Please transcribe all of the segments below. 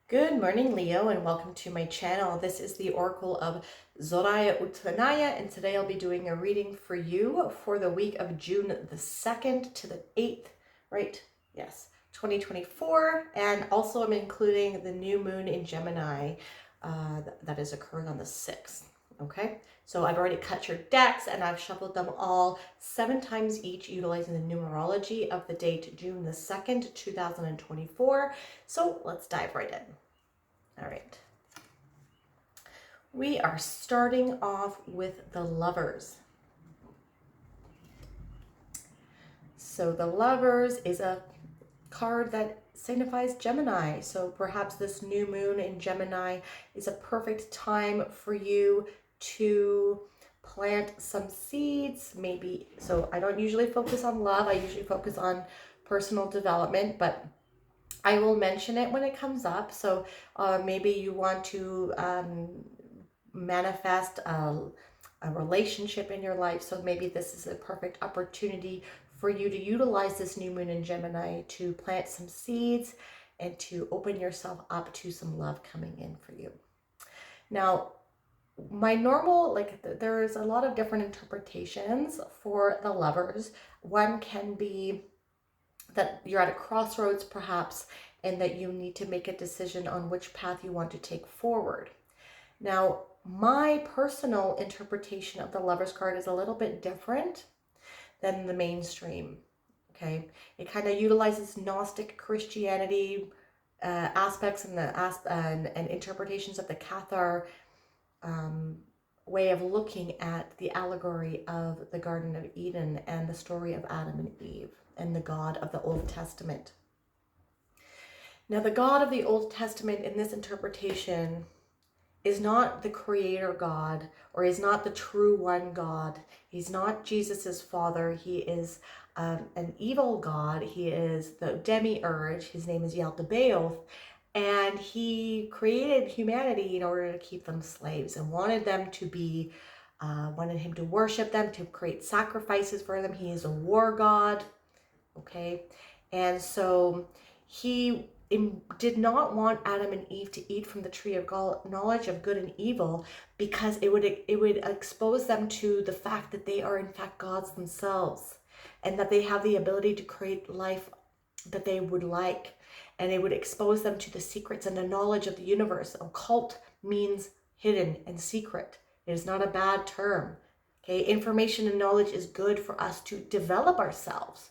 Good morning, Leo, and welcome to my channel. This is the Oracle of Zoraya Utlanaya, and today I'll be doing a reading for you for the week of June the 2nd to the 8th, right? Yes, 2024. And also I'm including the new moon in Gemini that is occurring on the 6th, okay? So I've already cut your decks and I've shuffled them all 7 times each, utilizing the numerology of the date June the 2nd, 2024. So let's dive right in. All right. We are starting off with the Lovers. So the Lovers is a card that signifies Gemini. So perhaps this new moon in Gemini is a perfect time for you to plant some seeds, maybe. So I don't usually focus on love. I usually focus on personal development, but I will mention it when it comes up. So maybe you want to manifest a relationship in your life. So maybe this is a perfect opportunity for you to utilize this new moon in Gemini to plant some seeds and to open yourself up to some love coming in for you. Now, my normal, there's a lot of different interpretations for the Lovers. One can be that you're at a crossroads perhaps, and that you need to make a decision on which path you want to take forward. Now, my personal interpretation of the Lovers card is a little bit different than the mainstream, okay? It kind of utilizes Gnostic Christianity aspects and interpretations of the Cathar way of looking at the allegory of the Garden of Eden and the story of Adam and Eve and the God of the Old Testament. Now, the God of the Old Testament in this interpretation is not the creator God, or is not the true one God. He's not Jesus's father. He is an evil God. He is the demiurge. His name is Yaldabaoth. And he created humanity in order to keep them slaves and wanted them to be, wanted him to worship them, to create sacrifices for them. He is a war god, okay? And so he did not want Adam and Eve to eat from the tree of knowledge of good and evil, because it would expose them to the fact that they are in fact gods themselves, and that they have the ability to create life that they would like, and it would expose them to the secrets and the knowledge of the universe. Occult means hidden and secret. It is not a bad term, okay? Information and knowledge is good for us to develop ourselves.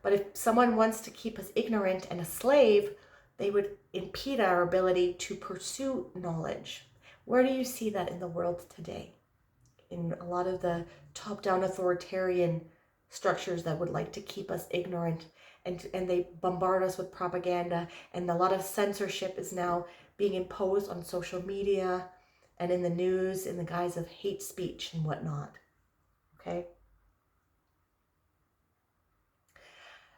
But if someone wants to keep us ignorant and a slave, they would impede our ability to pursue knowledge. Where do you see that in the world today? In a lot of the top-down authoritarian structures that would like to keep us ignorant, and they bombard us with propaganda, and a lot of censorship is now being imposed on social media and in the news in the guise of hate speech and whatnot, okay?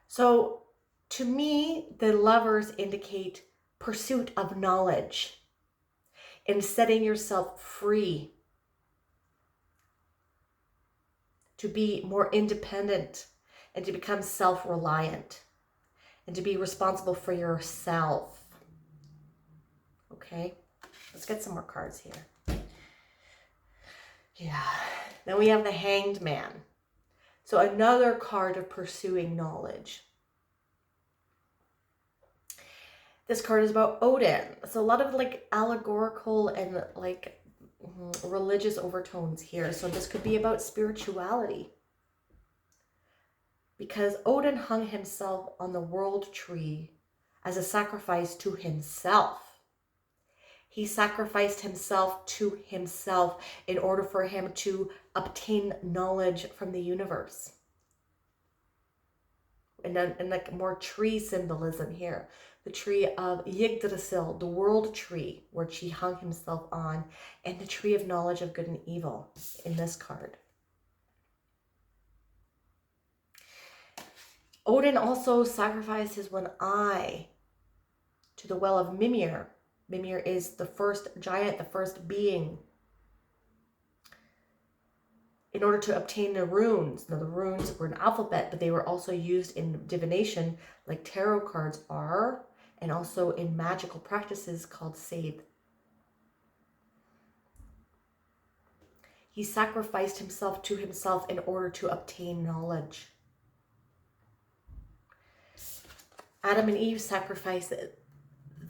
So to me, the Lovers indicate pursuit of knowledge and setting yourself free to be more independent and to become self-reliant and to be responsible for yourself. Okay, let's get some more cards here. Yeah, then we have the Hanged Man. So another card of pursuing knowledge. This card is about Odin. So a lot of allegorical and religious overtones here. So this could be about spirituality, because Odin hung himself on the world tree as a sacrifice to himself. He sacrificed himself to himself in order for him to obtain knowledge from the universe. And like more tree symbolism here. The tree of Yggdrasil, the world tree, which he hung himself on, and the tree of knowledge of good and evil in this card. Odin also sacrificed his one eye to the well of Mimir. Mimir is the first giant, the first being, in order to obtain the runes. Now, the runes were an alphabet, but they were also used in divination, like tarot cards are, and also in magical practices called Save. He sacrificed himself to himself in order to obtain knowledge. Adam and Eve sacrificed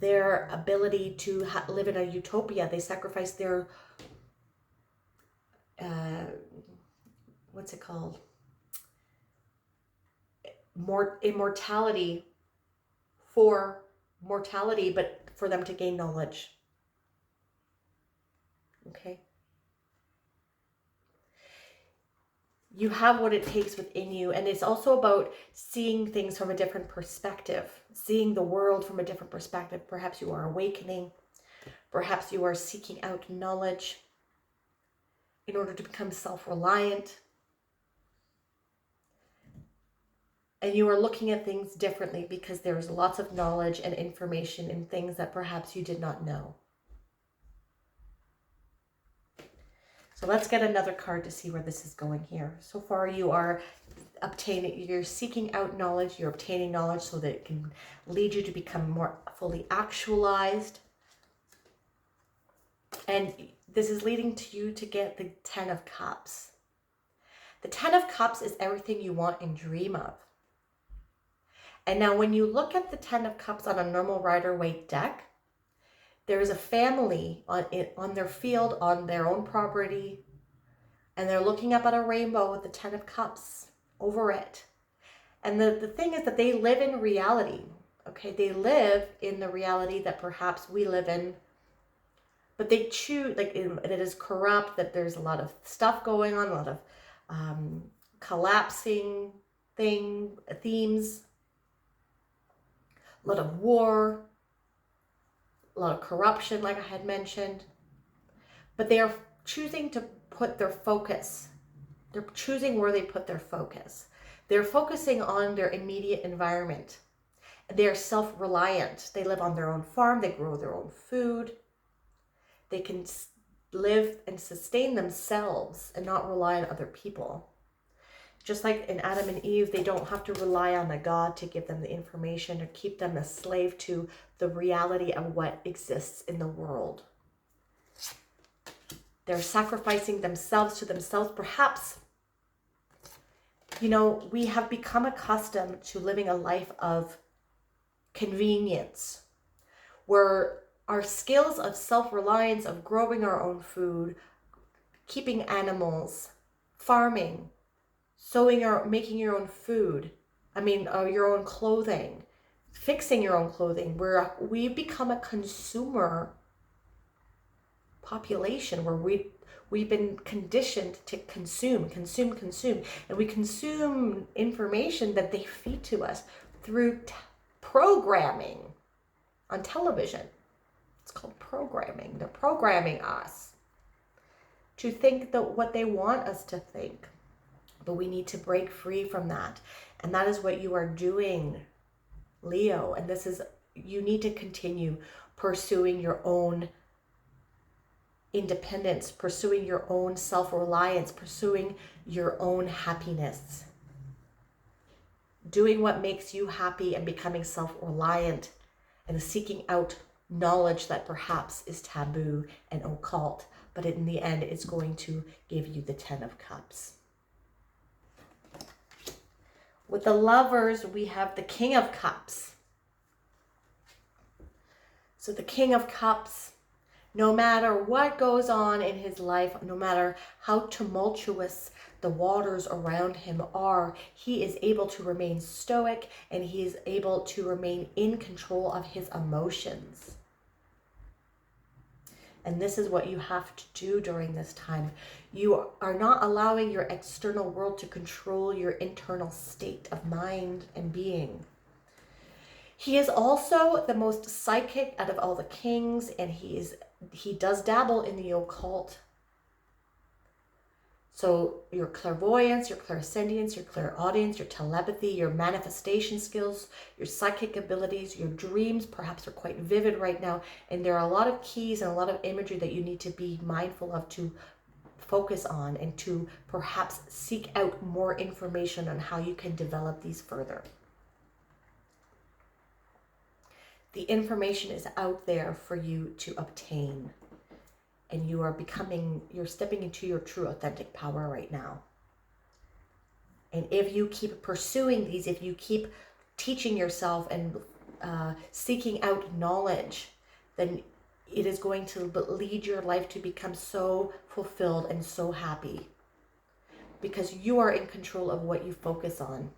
their ability to live in a utopia. They sacrificed their, what's it called? Immortality for mortality, but for them to gain knowledge. Okay? You have what it takes within you, and it's also about seeing things from a different perspective, seeing the world from a different perspective. Perhaps you are awakening, perhaps you are seeking out knowledge in order to become self-reliant, and you are looking at things differently because there's lots of knowledge and information in things that perhaps you did not know. So let's get another card to see where this is going here. So far you are you're seeking out knowledge, you're obtaining knowledge so that it can lead you to become more fully actualized. And this is leading to you to get the 10 of Cups. The 10 of Cups is everything you want and dream of. And now when you look at the 10 of Cups on a normal Rider-Waite deck, there is a family on their field, on their own property, and they're looking up at a rainbow with the 10 of Cups over it. And the thing is that they live in reality, okay? They live in the reality that perhaps we live in, but they choose, like it is corrupt, that there's a lot of stuff going on, a lot of collapsing themes, a lot of war, a lot of corruption, like I had mentioned, but they are choosing to put their focus. They're choosing where they put their focus. They're focusing on their immediate environment. They're self-reliant. They live on their own farm. They grow their own food. They can live and sustain themselves and not rely on other people. Just like in Adam and Eve, they don't have to rely on a God to give them the information or keep them a slave to the reality of what exists in the world. They're sacrificing themselves to themselves. Perhaps, we have become accustomed to living a life of convenience, where our skills of self-reliance, of growing our own food, keeping animals, farming, making your own food, your own clothing, fixing your own clothing, where we've become a consumer population, where we've been conditioned to consume, and we consume information that they feed to us through programming on television. It's called programming. They're programming us to think that what they want us to think. But we need to break free from that. And that is what you are doing, Leo. And you need to continue pursuing your own independence, pursuing your own self-reliance, pursuing your own happiness. Doing what makes you happy and becoming self-reliant and seeking out knowledge that perhaps is taboo and occult. But in the end, it's going to give you the 10 of Cups. With the Lovers, we have the King of Cups. So the King of Cups, no matter what goes on in his life, no matter how tumultuous the waters around him are, he is able to remain stoic, and he is able to remain in control of his emotions. And this is what you have to do during this time. You are not allowing your external world to control your internal state of mind and being. He is also the most psychic out of all the kings, and he does dabble in the occult. So your clairvoyance, your clairsentience, your clairaudience, your telepathy, your manifestation skills, your psychic abilities, your dreams perhaps are quite vivid right now. And there are a lot of keys and a lot of imagery that you need to be mindful of, to focus on, and to perhaps seek out more information on how you can develop these further. The information is out there for you to obtain. And you're stepping into your true authentic power right now. And if you keep pursuing these, if you keep teaching yourself and seeking out knowledge, then it is going to lead your life to become so fulfilled and so happy. Because you are in control of what you focus on.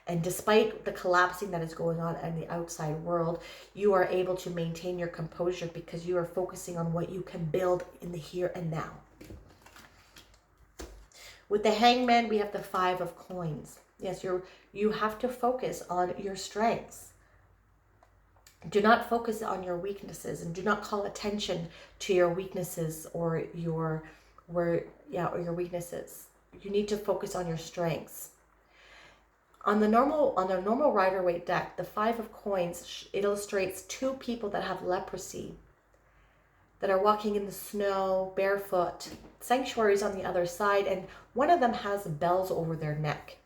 And despite the collapsing that is going on in the outside world, you are able to maintain your composure because you are focusing on what you can build in the here and now. With the Hangman, we have the 5 of coins. Yes, you have to focus on your strengths. Do not focus on your weaknesses, and do not call attention to your weaknesses or your weaknesses. You need to focus on your strengths. On the normal Rider-Waite deck, the 5 of coins, it illustrates 2 people that have leprosy, that are walking in the snow, barefoot. Sanctuaries on the other side, and one of them has bells over their neck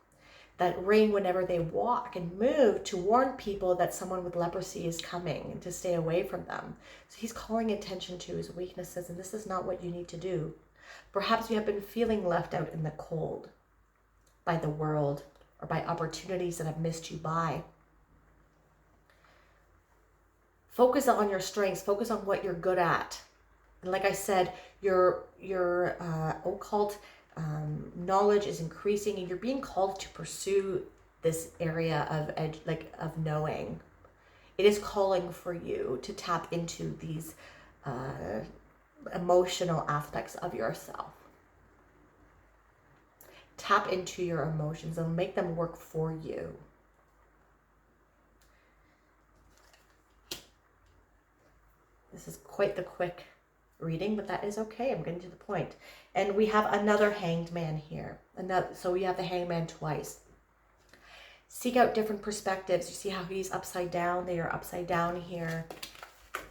that ring whenever they walk and move to warn people that someone with leprosy is coming and to stay away from them. So he's calling attention to his weaknesses, and this is not what you need to do. Perhaps you have been feeling left out in the cold by the world, or by opportunities that have missed you by. Focus on your strengths. Focus on what you're good at. And like I said, your occult knowledge is increasing, and you're being called to pursue this area of knowing. It is calling for you to tap into these emotional aspects of yourself. Tap into your emotions and make them work for you. This is quite the quick reading, but that is okay. I'm getting to the point. And we have another Hanged Man here. So we have the Hangman twice. Seek out different perspectives. You see how he's upside down? They are upside down here.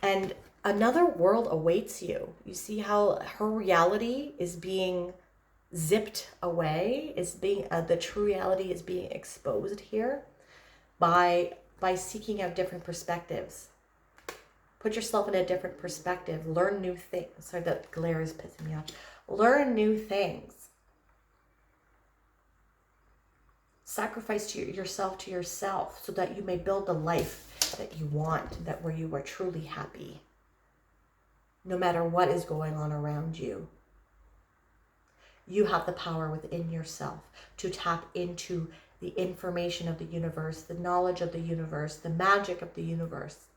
And another world awaits you. You see how her reality is being zipped away, the true reality is being exposed here by seeking out different perspectives. Put yourself in a different perspective. Learn new things. Sorry, that glare is pissing me off. Learn new things. Sacrifice yourself to yourself so that you may build the life that you want, where you are truly happy, no matter what is going on around you. You have the power within yourself to tap into the information of the universe, the knowledge of the universe, the magic of the universe,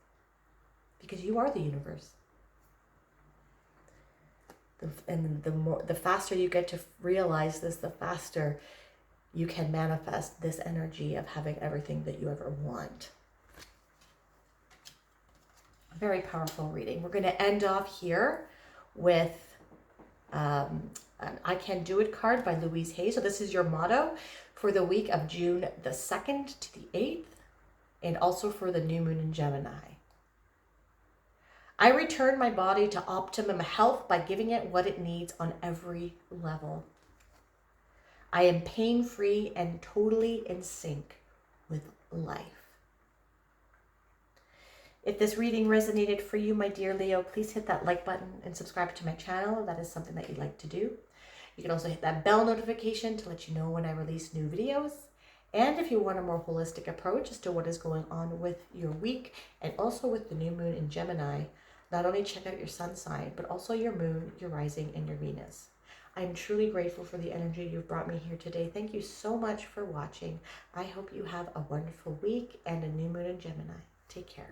because you are the universe. And the faster you get to realize this, the faster you can manifest this energy of having everything that you ever want. A very powerful reading. We're going to end off here with an I Can Do It card by Louise Hay. So this is your motto for the week of June the 2nd to the 8th, and also for the new moon in Gemini. I return my body to optimum health by giving it what it needs on every level. I am pain-free and totally in sync with life. If this reading resonated for you, my dear Leo, please hit that like button and subscribe to my channel if that is something that you'd like to do. You can also hit that bell notification to let you know when I release new videos. And if you want a more holistic approach as to what is going on with your week and also with the new moon in Gemini, not only check out your sun sign, but also your moon, your rising, and your Venus. I'm truly grateful for the energy you've brought me here today. Thank you so much for watching. I hope you have a wonderful week and a new moon in Gemini. Take care.